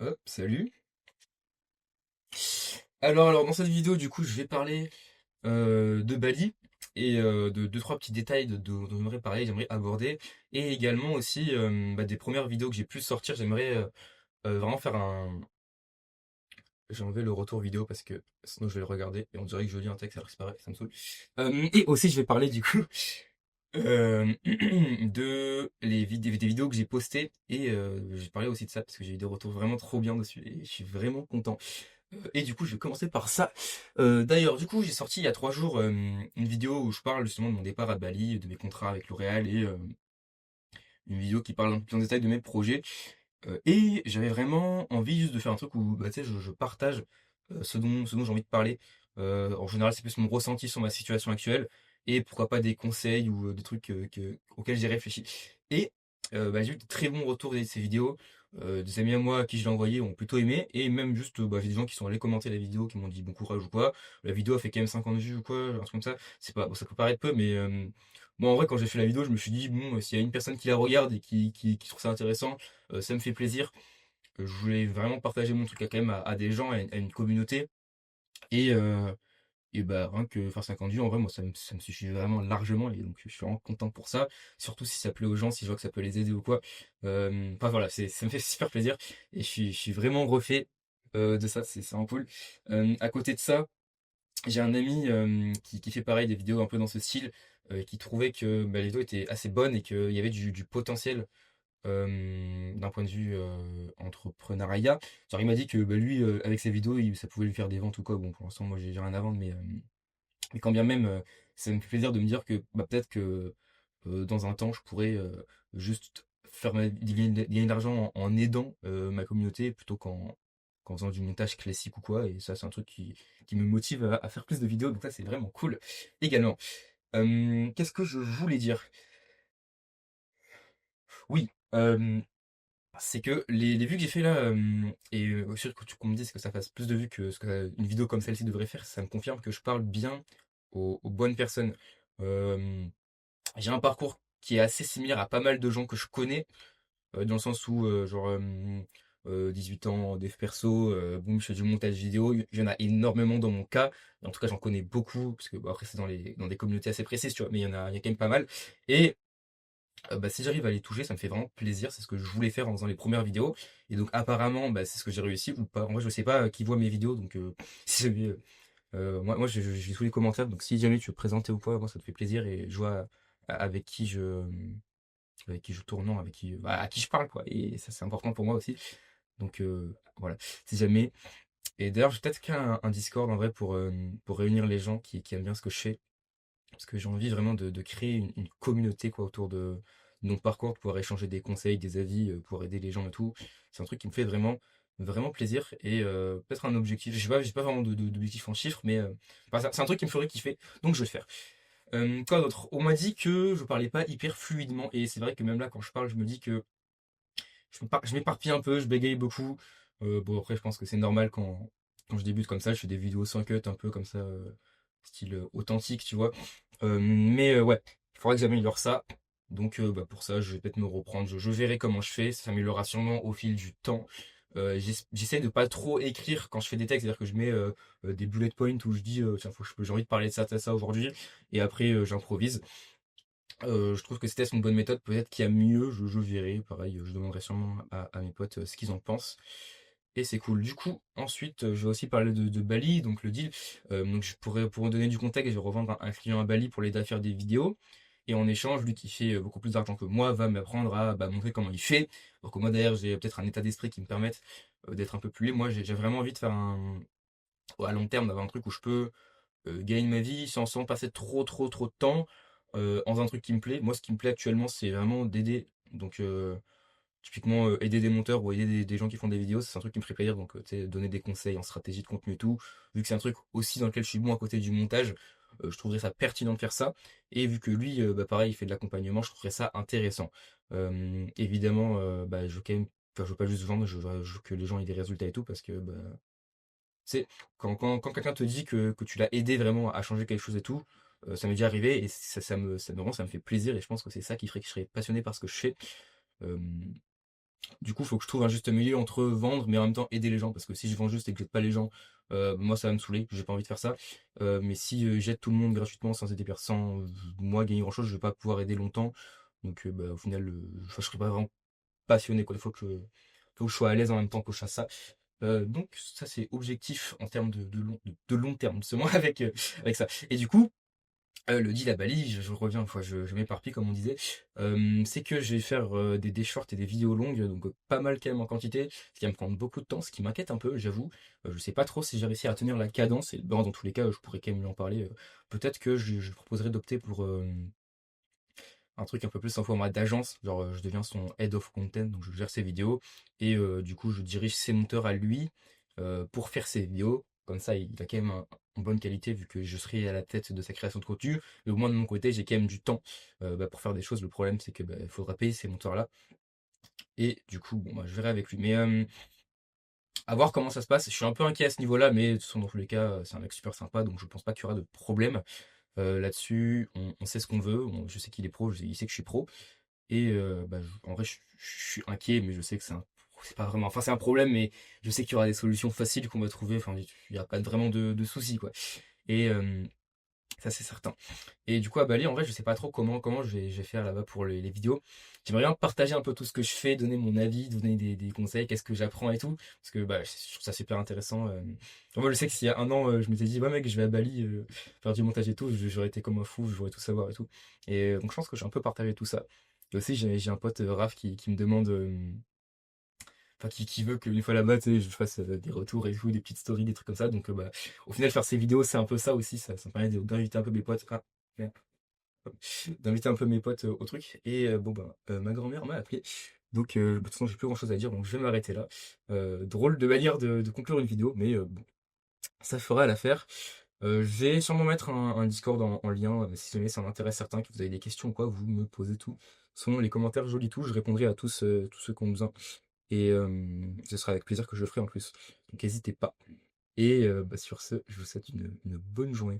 Hop, salut. Alors, dans cette vidéo, du coup, je vais parler de Bali et de deux, trois petits détails dont j'aimerais parler, j'aimerais aborder. Et également aussi des premières vidéos que j'ai pu sortir, j'aimerais vraiment faire un... J'ai enlevé le retour vidéo parce que sinon je vais le regarder et on dirait que je lis un texte alors que c'est pareil, ça me saoule. Et aussi, je vais parler du coup de des vidéos que j'ai postées et je vais parler aussi de ça parce que j'ai eu des retours vraiment trop bien dessus et je suis vraiment content. Et du coup, je vais commencer par ça. D'ailleurs, du coup, j'ai sorti il y a 3 jours une vidéo où je parle justement de mon départ à Bali, de mes contrats avec L'Oréal et une vidéo qui parle un peu plus en détail de mes projets. Et j'avais vraiment envie juste de faire un truc où tu sais, je partage ce dont j'ai envie de parler. En général, c'est plus mon ressenti sur ma situation actuelle et pourquoi pas des conseils ou des trucs auxquels j'ai réfléchi. Et j'ai eu de très bons retours de ces vidéos. Des amis à moi à qui je l'ai envoyé ont plutôt aimé et même juste j'ai des gens qui sont allés commenter la vidéo qui m'ont dit bon courage ou quoi. La vidéo a fait quand même 50 vues ou quoi, un truc comme ça. C'est pas bon, ça peut paraître peu mais moi en vrai quand j'ai fait la vidéo je me suis dit bon s'il y a une personne qui la regarde et qui trouve ça intéressant, ça me fait plaisir. Je voulais vraiment partager mon truc quand même à des gens, à une communauté. Et, euh, et bah, rien que faire 50 vues, en vrai, moi, ça me suffit vraiment largement. Et donc, je suis vraiment content pour ça. Surtout si ça plaît aux gens, si je vois que ça peut les aider ou quoi. Enfin, voilà, ça me fait super plaisir. Et je suis vraiment refait de ça. C'est vraiment cool. À côté de ça, j'ai un ami qui fait pareil, des vidéos un peu dans ce style, qui trouvait que les vidéos étaient assez bonnes et qu'il y avait du potentiel d'un point de vue entrepreneuriat. Genre, il m'a dit que lui, avec ses vidéos, ça pouvait lui faire des ventes ou quoi. Bon, pour l'instant, moi, j'ai rien à vendre, mais quand bien même, ça me fait plaisir de me dire que peut-être que dans un temps, je pourrais juste gagner de l'argent en aidant ma communauté plutôt qu'en faisant du montage classique ou quoi. Et ça, c'est un truc qui me motive à faire plus de vidéos. Donc ça, c'est vraiment cool également. Qu'est-ce que je voulais dire? Oui. C'est que les vues que j'ai fait là, et aussi qu'on me dise que ça fasse plus de vues que ce qu'une vidéo comme celle-ci devrait faire, ça me confirme que je parle bien aux bonnes personnes. Euh, j'ai un parcours qui est assez similaire à pas mal de gens que je connais, dans le sens où, 18 ans, dev perso, boum, je fais du montage vidéo. Il y en a énormément dans mon cas. En tout cas, j'en connais beaucoup, parce que après, c'est dans des communautés assez précises, tu vois, mais il y a quand même pas mal. Et si j'arrive à les toucher, ça me fait vraiment plaisir. C'est ce que je voulais faire en faisant les premières vidéos. Et donc apparemment, c'est ce que j'ai réussi ou pas. En vrai, je sais pas qui voit mes vidéos, donc si jamais, moi je lis tous les commentaires. Donc si jamais tu veux présenter ou quoi, moi ça te fait plaisir et je vois avec qui je tourne, non, à qui je parle quoi. Et ça c'est important pour moi aussi. Donc voilà. Si jamais. Et d'ailleurs, j'ai peut-être créé un Discord en vrai pour réunir les gens qui aiment bien ce que je fais. Parce que j'ai envie vraiment de créer une communauté quoi, autour de mon parcours, pour pouvoir échanger des conseils, des avis, pour aider les gens et tout. C'est un truc qui me fait vraiment, vraiment plaisir. Et peut-être un objectif. J'ai pas vraiment d'objectif en chiffres, mais c'est un truc qui me ferait kiffer. Donc je vais le faire. Quoi d'autre? On m'a dit que je parlais pas hyper fluidement. Et c'est vrai que même là, quand je parle, je me dis que je m'éparpille un peu, je bégaye beaucoup. Bon, après, je pense que c'est normal quand je débute comme ça. Je fais des vidéos sans cut, un peu comme ça, style authentique, tu vois. Mais ouais, il faudrait que j'améliore ça. Donc pour ça, je vais peut-être me reprendre. Je verrai comment je fais. Ça s'améliorera sûrement au fil du temps. J'essaie de pas trop écrire quand je fais des textes, c'est-à-dire que je mets des bullet points où je dis tiens, j'ai envie de parler de ça aujourd'hui, et après j'improvise. Je trouve que c'était une bonne méthode. Peut-être qu'il y a mieux, je verrai. Pareil, je demanderai sûrement à mes potes ce qu'ils en pensent. Et c'est cool. Du coup, ensuite, je vais aussi parler de Bali, donc le deal. Donc pour donner du contexte, je vais revendre un client à Bali pour l'aider à faire des vidéos. Et en échange, lui qui fait beaucoup plus d'argent que moi, va m'apprendre à montrer comment il fait. Donc moi d'ailleurs, j'ai peut-être un état d'esprit qui me permette d'être un peu plus libre. Moi, j'ai vraiment envie de faire à long terme, d'avoir un truc où je peux gagner ma vie sans passer trop de temps en faisant un truc qui me plaît. Moi, ce qui me plaît actuellement, c'est vraiment d'aider. Donc, typiquement, aider des monteurs ou aider des gens qui font des vidéos, c'est un truc qui me ferait plaisir. Donc, tu sais, donner des conseils en stratégie de contenu et tout. Vu que c'est un truc aussi dans lequel je suis bon à côté du montage, je trouverais ça pertinent de faire ça. Et vu que lui, pareil, il fait de l'accompagnement, je trouverais ça intéressant. Évidemment, je veux quand même, enfin, je veux pas juste vendre, je veux que les gens aient des résultats et tout, parce que c'est quand quelqu'un te dit que tu l'as aidé vraiment à changer quelque chose et tout, ça m'est déjà arrivé et ça me rend, ça me fait plaisir et je pense que c'est ça qui ferait que je serais passionné par ce que je fais. Euh, Du coup, il faut que je trouve un juste milieu entre vendre, mais en même temps aider les gens. Parce que si je vends juste et que j'aide pas les gens, moi ça va me saouler, j'ai pas envie de faire ça. Mais si j'aide tout le monde gratuitement sans aider personne, sans moi gagner grand chose, je vais pas pouvoir aider longtemps. Donc bah, au final, enfin, je serai pas vraiment passionné, quoi. Faut que je sois à l'aise en même temps que je fasse ça. Donc ça c'est objectif en termes de long terme, seulement avec ça. Et du coup, le deal à Bali, je reviens une fois, je m'éparpille comme on disait, c'est que je vais faire des shorts et des vidéos longues, donc pas mal quand même en quantité, ce qui va me prendre beaucoup de temps, ce qui m'inquiète un peu, j'avoue. Je sais pas trop si j'ai réussi à tenir la cadence, et bon, dans tous les cas, je pourrais quand même lui en parler. Peut-être que je proposerais d'opter pour un truc un peu plus en format d'agence, genre je deviens son head of content, donc je gère ses vidéos, et du coup je dirige ses monteurs à lui pour faire ses vidéos. Comme ça, il a quand même une bonne qualité vu que je serai à la tête de sa création de contenu. Mais au moins de mon côté, j'ai quand même du temps bah, pour faire des choses. Le problème, c'est que bah, il faudra payer ces monteurs-là. Et du coup, bon, bah, je verrai avec lui. Mais à voir comment ça se passe. Je suis un peu inquiet à ce niveau-là, mais de toute façon, dans tous les cas, c'est un mec super sympa, donc je pense pas qu'il y aura de problème là-dessus. On sait ce qu'on veut. Je sais qu'il est pro, il sait que je suis pro. Et bah, en vrai, je suis inquiet, mais je sais que c'est pas vraiment. Enfin, c'est un problème, mais je sais qu'il y aura des solutions faciles qu'on va trouver. Enfin, il n'y a pas vraiment de soucis, quoi. Et ça, c'est certain. Et du coup, à Bali, en vrai, je sais pas trop comment je vais faire là-bas pour les vidéos. J'aimerais bien partager un peu tout ce que je fais, donner mon avis, donner des conseils, qu'est-ce que j'apprends et tout. Parce que bah, je trouve ça super intéressant. Moi, je sais que s'il y a un an, je m'étais dit, ouais, mec, je vais à Bali faire du montage et tout, j'aurais été comme un fou, je voudrais tout savoir et tout. Et donc, je pense que j'ai un peu partagé tout ça. Et aussi, j'ai un pote, Raph, qui me demande, enfin, qui veut qu'une fois là-bas, tu sais, je fasse des retours et tout, des petites stories, des trucs comme ça. Donc, bah, au final, faire ces vidéos, c'est un peu ça aussi. Ça me permet d'inviter un peu mes potes. Ah, merde, d'inviter un peu mes potes au truc. Et bon, bah, ma grand-mère m'a appelé. Donc, de toute façon, j'ai plus grand-chose à dire. Donc, je vais m'arrêter là. Drôle de manière de conclure une vidéo, mais bon, ça fera l'affaire. Je vais sûrement mettre un Discord en lien. Si jamais ça en intéresse certains, que vous avez des questions ou quoi, vous me posez tout. Selon les commentaires jolis tout, je répondrai à tous ceux qui ont besoin. Et ce sera avec plaisir que je le ferai en plus. Donc n'hésitez pas. Et bah, sur ce, je vous souhaite une bonne journée.